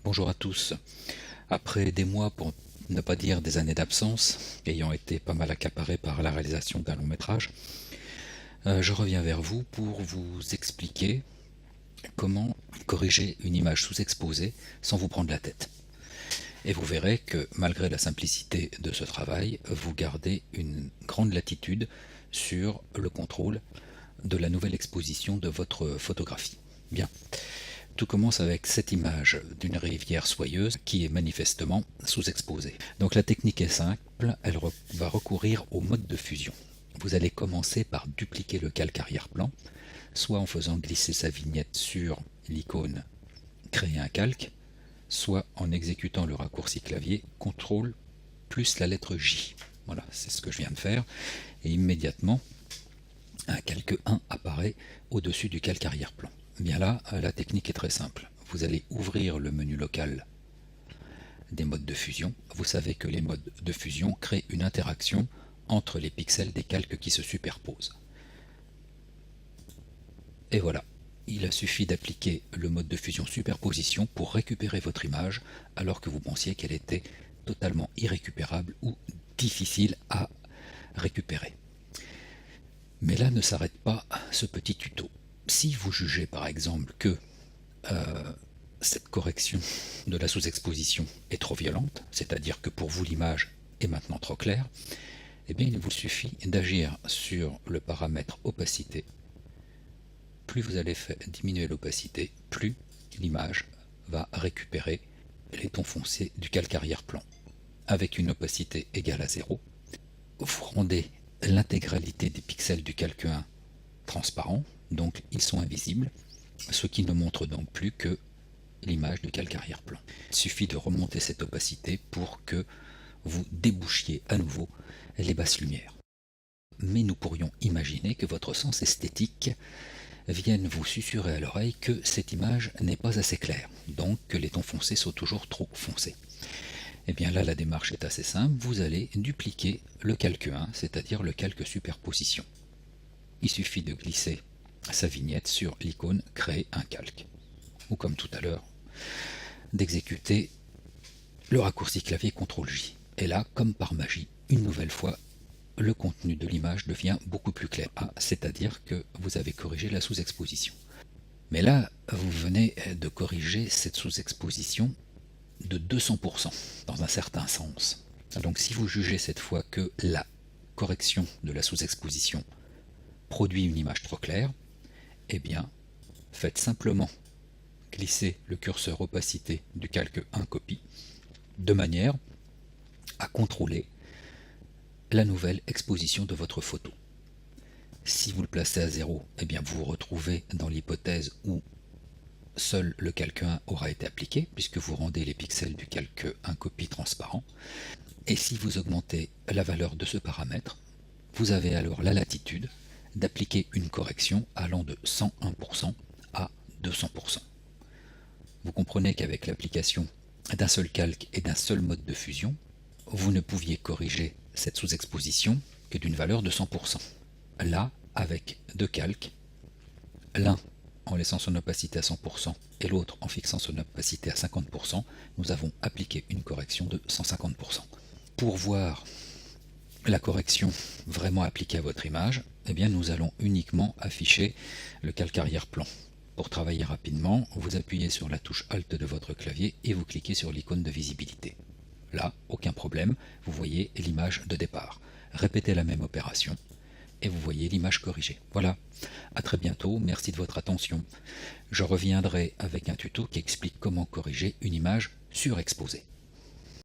Bonjour à tous. Après des mois, pour ne pas dire des années d'absence, ayant été pas mal accaparé par la réalisation d'un long métrage, je reviens vers vous pour vous expliquer comment corriger une image sous-exposée sans vous prendre la tête. Et vous verrez que malgré la simplicité de ce travail, vous gardez une grande latitude sur le contrôle de la nouvelle exposition de votre photographie. Bien. Tout commence avec cette image d'une rivière soyeuse qui est manifestement sous-exposée. Donc la technique est simple, elle va recourir au mode de fusion. Vous allez commencer par dupliquer le calque arrière-plan, soit en faisant glisser sa vignette sur l'icône Créer un calque, soit en exécutant le raccourci clavier CTRL plus la lettre J. Voilà, c'est ce que je viens de faire. Et immédiatement, un calque 1 apparaît au-dessus du calque arrière-plan. Bien là, la technique est très simple. Vous allez ouvrir le menu local des modes de fusion. Vous savez que les modes de fusion créent une interaction entre les pixels des calques qui se superposent. Et voilà, il a suffi d'appliquer le mode de fusion superposition pour récupérer votre image alors que vous pensiez qu'elle était totalement irrécupérable ou difficile à récupérer. Mais là ne s'arrête pas ce petit tuto. Si vous jugez par exemple que cette correction de la sous-exposition est trop violente, c'est-à-dire que pour vous l'image est maintenant trop claire, eh bien il vous suffit d'agir sur le paramètre opacité. Plus vous allez diminuer l'opacité, plus l'image va récupérer les tons foncés du calque arrière-plan. Avec une opacité égale à 0, vous rendez l'intégralité des pixels du calque 1 transparents, donc ils sont invisibles, ce qui ne montre donc plus que l'image du calque arrière-plan. Il suffit de remonter cette opacité pour que vous débouchiez à nouveau les basses lumières. Mais nous pourrions imaginer que votre sens esthétique vienne vous susurrer à l'oreille que cette image n'est pas assez claire, donc que les tons foncés sont toujours trop foncés. Et bien là, la démarche est assez simple, vous allez dupliquer le calque 1, c'est-à-dire le calque superposition. Il suffit de glisser sa vignette sur l'icône Créer un calque. Ou comme tout à l'heure, d'exécuter le raccourci clavier CTRL-J. Et là, comme par magie, une nouvelle fois, le contenu de l'image devient beaucoup plus clair. C'est-à-dire que vous avez corrigé la sous-exposition. Mais là, vous venez de corriger cette sous-exposition de 200%, dans un certain sens. Donc si vous jugez cette fois que la correction de la sous-exposition produit une image trop claire, eh bien, faites simplement glisser le curseur opacité du calque 1 copie, de manière à contrôler la nouvelle exposition de votre photo. Si vous le placez à 0, eh bien vous vous retrouvez dans l'hypothèse où seul le calque 1 aura été appliqué, puisque vous rendez les pixels du calque 1 copie transparent. Et si vous augmentez la valeur de ce paramètre, vous avez alors la latitude d'appliquer une correction allant de 101% à 200%. Vous comprenez qu'avec l'application d'un seul calque et d'un seul mode de fusion, vous ne pouviez corriger cette sous-exposition que d'une valeur de 100%. Là, avec deux calques, l'un en laissant son opacité à 100% et l'autre en fixant son opacité à 50%, nous avons appliqué une correction de 150%. Pour voir la correction vraiment appliquée à votre image, eh bien nous allons uniquement afficher le calque arrière-plan. Pour travailler rapidement, vous appuyez sur la touche Alt de votre clavier et vous cliquez sur l'icône de visibilité. Là, aucun problème, vous voyez l'image de départ. Répétez la même opération et vous voyez l'image corrigée. Voilà, à très bientôt, merci de votre attention. Je reviendrai avec un tuto qui explique comment corriger une image surexposée.